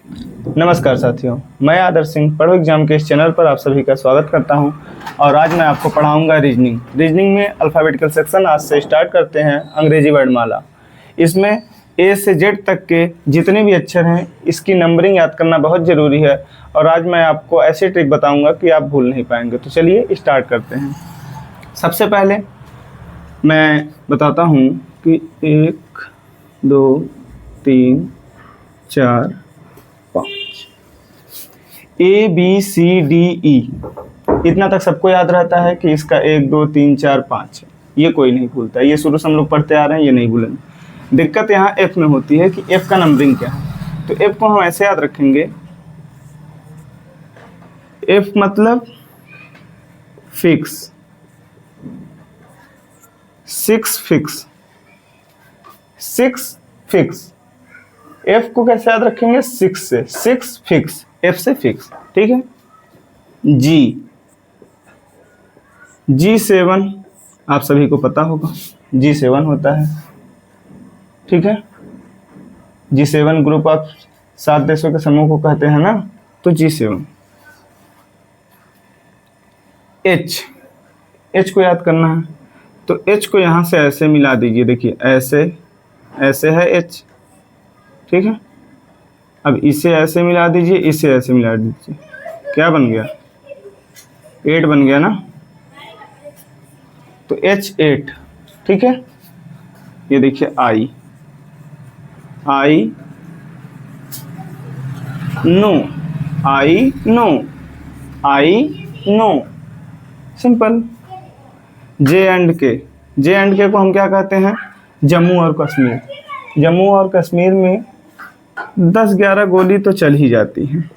नमस्कार साथियों, मैं आदर्श सिंह पढ़ो एग्जाम के इस चैनल पर आप सभी का स्वागत करता हूं और आज मैं आपको पढ़ाऊंगा रीजनिंग में अल्फ़ाबेटिकल सेक्शन। आज से स्टार्ट करते हैं अंग्रेजी वर्णमाला। इसमें ए से जेड तक के जितने भी अक्षर हैं इसकी नंबरिंग याद करना बहुत ज़रूरी है और आज मैं आपको ऐसे ट्रिक बताऊँगा कि आप भूल नहीं पाएंगे। तो चलिए स्टार्ट करते हैं। सबसे पहले मैं बताता हूँ कि 1 2 3 4 5 ABCDE इतना तक सबको याद रहता है कि इसका 1 2 3 4 5 है। ये कोई नहीं भूलता, ये शुरू से हम लोग पढ़ते आ रहे हैं, ये नहीं भूलेंगे। दिक्कत यहाँ F में होती है कि F का नंबरिंग क्या है। तो F को हम ऐसे याद रखेंगे, F मतलब फिक्स, 6 फिक्स, 6 फिक्स। F को कैसे याद रखेंगे? 6 से, 6 फिक्स, F से फिक्स, ठीक है। G7 आप सभी को पता होगा, G7 होता है, ठीक है। G7 ग्रुप ऑफ 7 देशों के समूह को कहते हैं ना, तो G7। H को याद करना है, तो H को यहाँ से ऐसे मिला दीजिए, देखिए ऐसे ऐसे है H, ठीक है। अब इसे ऐसे मिला दीजिए, इसे ऐसे मिला दीजिए, क्या बन गया? 8 बन गया ना, तो H8, ठीक है। ये देखिए I नो, सिंपल। J&K को हम क्या कहते हैं? जम्मू और कश्मीर। जम्मू और कश्मीर में 10-11 गोली तो चल ही जाती हैं।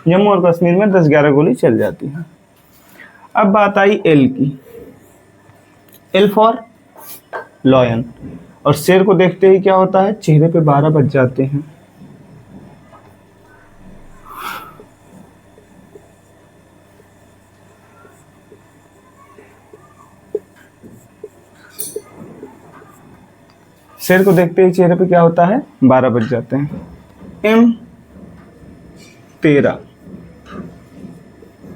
जम्मू और कश्मीर में 10-11 गोली चल जाती हैं। अब बात आई L की। L फॉर लॉयन, और शेर को देखते ही क्या होता है? चेहरे पे 12 बज जाते हैं। शेर को देखते ही चेहरे पे क्या होता है? 12 बज जाते हैं। M 13,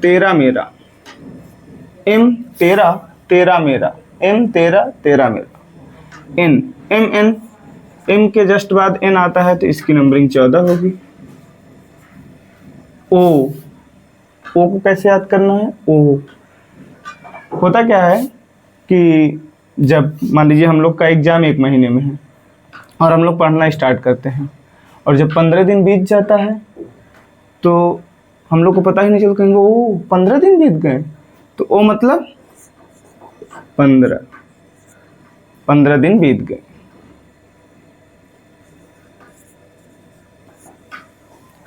तेरा मेरा। M 13, तेरा मेरा। M 13, तेरा मेरा। M के जस्ट बाद N आता है तो इसकी नंबरिंग 14 होगी। O को कैसे याद करना है? O होता क्या है कि जब मान लीजिए हम लोग का एग्जाम 1 महीने में है और हम लोग पढ़ना स्टार्ट करते हैं और जब 15 दिन बीत जाता है तो हम लोग को पता ही नहीं चलता, कहेंगे ओ 15 दिन बीत गए। तो O मतलब 15 दिन बीत गए।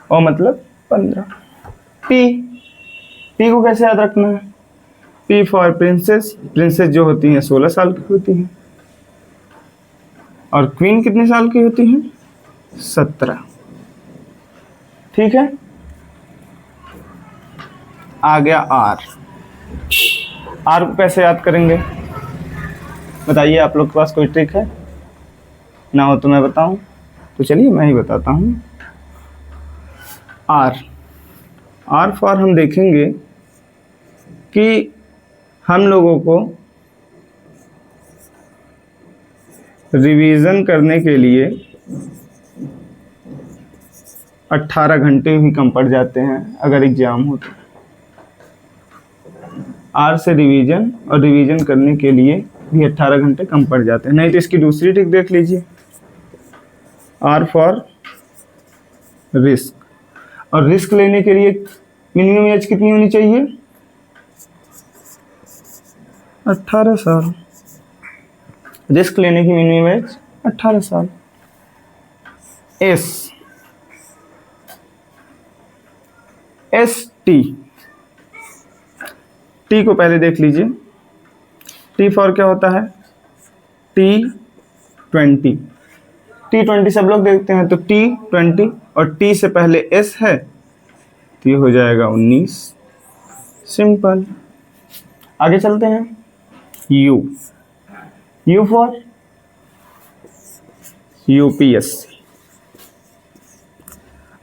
O मतलब 15। P को कैसे याद रखना है? P for princess. प्रिंसेस जो होती हैं 16 साल की होती हैं और क्वीन कितने साल की होती हैं? 17, ठीक है। आ गया R को कैसे याद करेंगे? बताइए, आप लोग के पास कोई ट्रिक है? ना हो तो मैं बताऊं? तो चलिए मैं ही बताता हूं। R फॉर हम देखेंगे कि हम लोगों को रिवीजन करने के लिए 18 घंटे भी कम पड़ जाते हैं अगर एग्जाम हो तो। R से रिवीजन करने के लिए भी 18 घंटे कम पड़ जाते हैं। नहीं तो इसकी दूसरी ट्रिक देख लीजिए, R फॉर रिस्क। और रिस्क लेने के लिए मिनिमम एज कितनी होनी चाहिए? 18 साल। रिस्क लेने की मिनिमम एज 18 साल। टी को पहले देख लीजिए। टी फॉर क्या होता है? T20 सब लोग देखते हैं, तो T20 और T से पहले S है तो ये हो जाएगा 19, सिंपल। आगे चलते हैं। U for UPSC।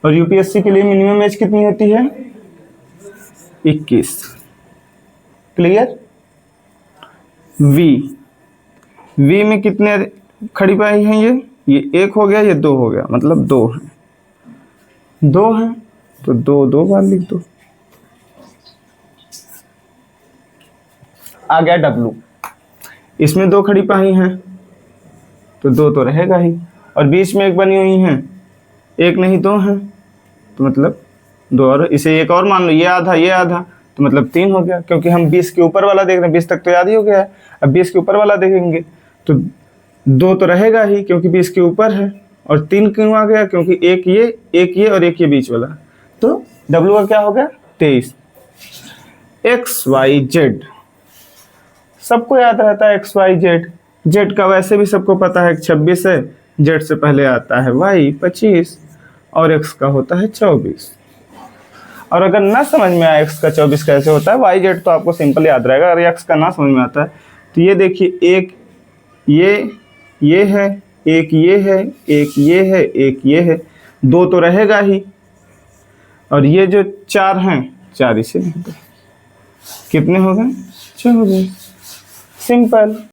और यूपीएससी के लिए मिनिमम एज कितनी होती है? 21। क्लियर? वी में कितने खड़ी पाई हैं? ये एक हो गया, ये दो हो गया, मतलब दो है, तो दो बार लिख दो। आ गया डब्लू, इसमें दो खड़ी पाई हैं तो दो तो रहेगा ही, और बीच में एक बनी हुई है, एक नहीं दो हैं, तो मतलब दो, और इसे एक और मान लो, ये आधा, तो मतलब 3 हो गया, क्योंकि हम 20 के ऊपर वाला देख रहे हैं, 20 तक तो याद ही हो गया है। अब 20 के ऊपर वाला देखेंगे तो दो तो रहेगा ही, क्योंकि 20 के ऊपर है, और 3 क्यों आ गया? क्योंकि एक ये और एक ये बीच वाला, तो डब्ल्यू का क्या हो गया? 23। XYZ सबको याद रहता है, XYZ। जेड का वैसे भी सबको पता है 26 है, जेड से पहले आता है Y 25, और एक्स का होता है 24। और अगर ना समझ में आए एक्स का 24 कैसे होता है, YZ तो आपको सिंपल याद रहेगा। अगर एक्स का ना समझ में आता है तो ये देखिए, एक ये है, एक ये है, एक ये है, एक ये है, दो तो रहेगा ही, और ये जो 4 हैं, 4 इसे कितने हो गए? 24। सिंपल।